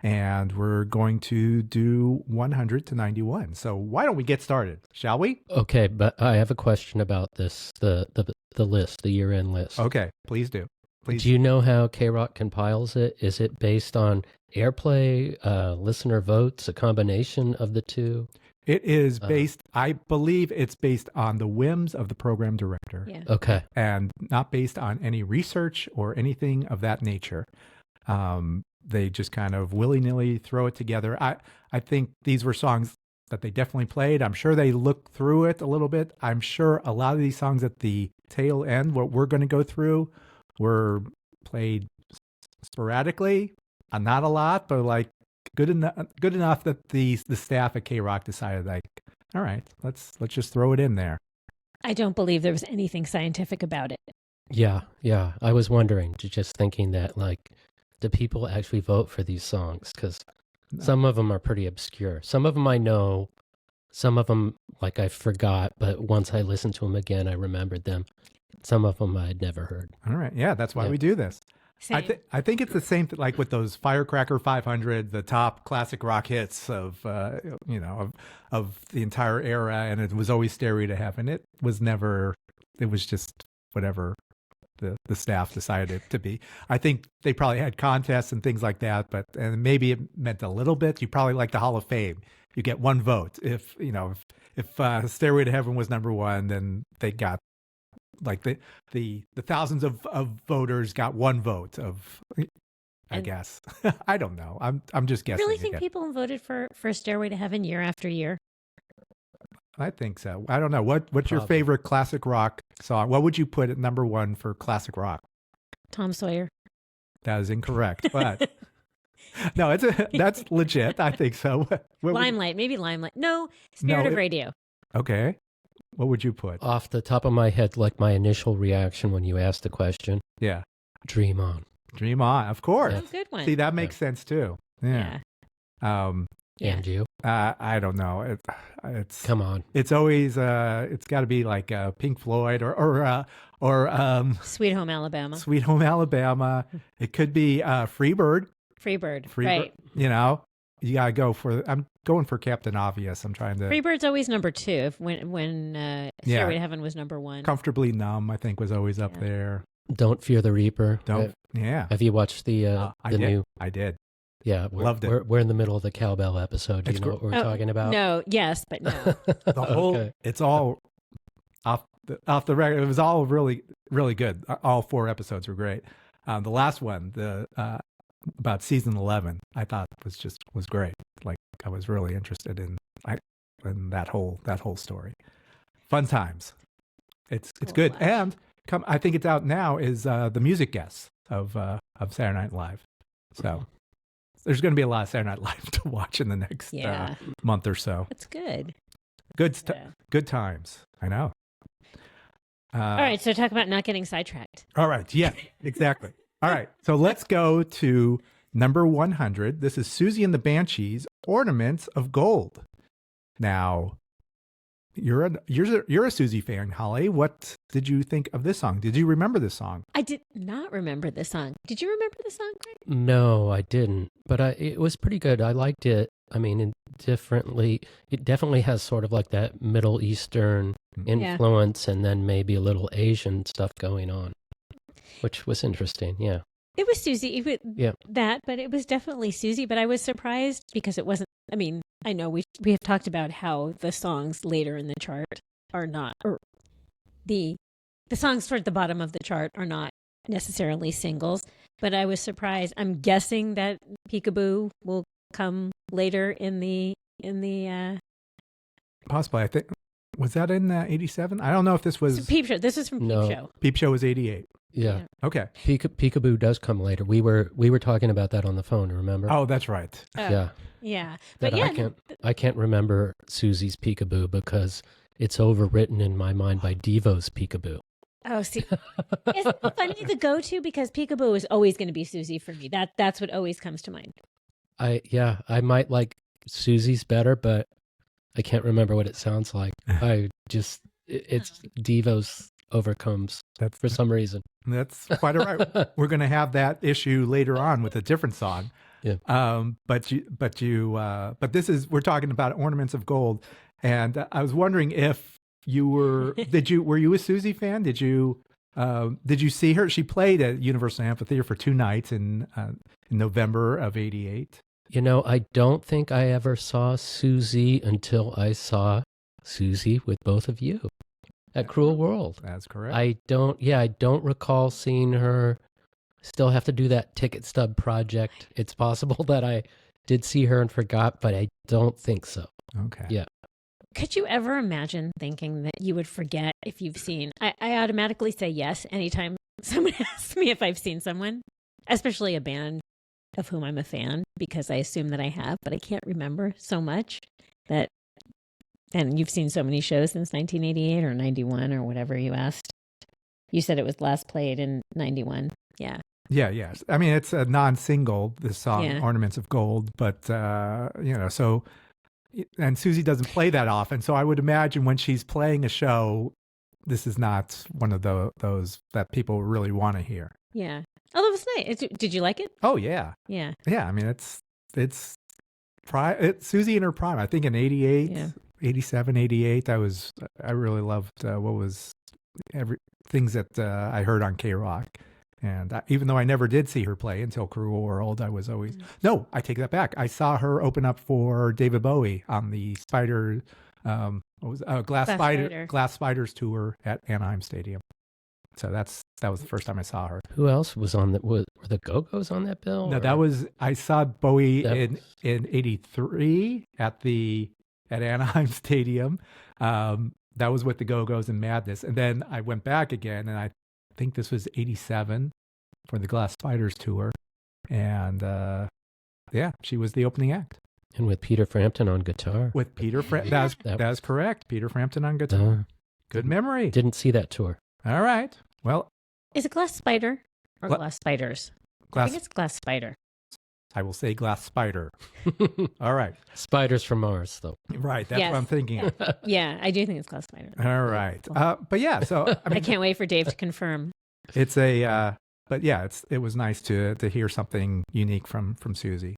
and we're going to do 100 to 91. So why don't we get started, shall we? Okay, but I have a question about this, the list, the year-end list. Okay, please do. Please. Do you know how KROQ compiles it? Is it based on airplay, listener votes, a combination of the two? It is based, I believe it's based on the whims of the program director. Yeah. Okay. And not based on any research or anything of that nature. They just kind of willy-nilly throw it together. I think these were songs that they definitely played. I'm sure they looked through it a little bit. I'm sure a lot of these songs at the tail end, what we're going to go through, were played sporadically, not a lot, but like good enough that the staff at KROQ decided, like, all right, let's just throw it in there. I don't believe there was anything scientific about it. Yeah. I was wondering, just thinking that, like, do people actually vote for these songs? Because some of them are pretty obscure. Some of them I know. Some of them, like, I forgot, but once I listened to them again, I remembered them. Some of them I'd never heard. All right. Yeah, that's why we do this. Same. I think it's the same like with those Firecracker 500, the top classic rock hits of of the entire era, and it was always Stairway to Heaven. It was just whatever the staff decided it to be. I think they probably had contests and things like that, and maybe it meant a little bit. You probably like the Hall of Fame. You get one vote. If Stairway to Heaven was number one, then they got like the thousands of voters got one vote of, I guess. I don't know. I'm just guessing. I really think people voted for Stairway to Heaven year after year. I think so. I don't know. What's your favorite classic rock song? What would you put at number one for classic rock? Tom Sawyer. That is incorrect, but no, that's legit. I think so. Limelight, maybe Limelight. No, Spirit of Radio. Okay. What would you put? Off the top of my head, like my initial reaction when you asked the question. Yeah. Dream On. Dream On, of course. Oh, good one. See, that makes sense too. Yeah. And you? I don't know. It's come on. It's always it's got to be like Pink Floyd or Sweet Home Alabama. Sweet Home Alabama. It could be Freebird. Freebird. Right. You know, you gotta go for. I'm going for Captain Obvious. I'm trying to. Freebird's always number two. When Stairway to Heaven was number one. Comfortably Numb, I think, was always up there. Don't Fear the Reaper. Yeah. Have you watched the new? I did. Yeah, loved it. We're in the middle of the cowbell episode. Do you know what we're talking about? No, yes, but no. The whole, it's all off the record. It was all really, really good. All 4 episodes were great. The last one, about season 11, I thought was great. Like, I was really interested in that whole story. Fun times. It's good. And I think it's out now is the music guests of Saturday Night Live. So there's going to be a lot of Saturday Night Live to watch in the next month or so. That's good. Good times. I know. All right, so talk about not getting sidetracked. All right, yeah, exactly. All right, so let's go to number 100. This is Siouxsie and the Banshees, Ornaments of Gold. Now, you're a Siouxsie fan, Holly. What did you think of this song? Did you remember this song? I did not remember this song. Did you remember the song, Greg? No, I didn't. But it was pretty good. I liked it. I mean, it definitely has sort of like that Middle Eastern influence, and then maybe a little Asian stuff going on, which was interesting. Yeah. It was Siouxsie, but it was definitely Siouxsie. But I was surprised because it wasn't. I mean, I know we have talked about how the songs later in the chart are not, or the songs toward the bottom of the chart are not necessarily singles. But I was surprised. I'm guessing that Peekaboo will come later in the possibly. I think was that in 87? I don't know if this was Peep Show. This is from Peep Show. Peep Show was 88. Yeah. Okay. Peekaboo does come later. We were talking about that on the phone. Remember? Oh, that's right. Yeah. Yeah. But I can't remember Susie's Peekaboo because it's overwritten in my mind by Devo's Peekaboo. Oh, see, isn't it funny the go-to because Peekaboo is always going to be Siouxsie for me. That's what always comes to mind. I might like Susie's better, but I can't remember what it sounds like. It's Devo's overcomes for some reason. That's quite all right. We're going to have that issue later on with a different song. Yeah. But this is, we're talking about Ornaments of Gold. And I was wondering if you were, were you a Siouxsie fan? Did you see her? She played at Universal Amphitheater for 2 nights in November of '88. You know, I don't think I ever saw Siouxsie until I saw Siouxsie with both of you at Cruel World. That's correct. I don't recall seeing her. Still have to do that ticket stub project. It's possible that I did see her and forgot, but I don't think so. Okay. Yeah. Could you ever imagine thinking that you would forget if you've seen? I automatically say yes anytime someone asks me if I've seen someone, especially a band of whom I'm a fan, because I assume that I have, but I can't remember so much that. And you've seen so many shows since 1988 or 91 or whatever you asked. You said it was last played in 91. Yeah. Yeah, yes. I mean, it's a non-single, this song, Ornaments of Gold, but, so, and Siouxsie doesn't play that often, so I would imagine when she's playing a show, this is not one of those that people really want to hear. Yeah. Although it was nice. Did you like it? Oh, yeah. Yeah. Yeah, I mean, it's Siouxsie in her prime. I think in 88, 87, 88, I really loved things that I heard on KROQ. And even though I never did see her play until Cruel World, I was always... No, I take that back. I saw her open up for David Bowie on the Glass Spiders tour at Anaheim Stadium. So that was the first time I saw her. Who else was on that? Were the Go-Go's on that bill? No, I saw Bowie in '83 at Anaheim Stadium. That was with the Go-Go's and Madness. And then I went back again, and I think this was '87 for the Glass Spiders tour. And she was the opening act. And with Peter Frampton on guitar. With Peter Frampton. That's correct. Peter Frampton on guitar. Good memory. Didn't see that tour. All right. Well. Is it Glass Spider or Glass Spiders? I think it's Glass Spider. I will say Glass Spider. All right. Spiders from Mars, though. Right. That's what I'm thinking of. Yeah, I do think it's Glass Spider. All right. But yeah, so. I mean, I can't wait for Dave to confirm. It's but yeah, it was nice to hear something unique from Siouxsie.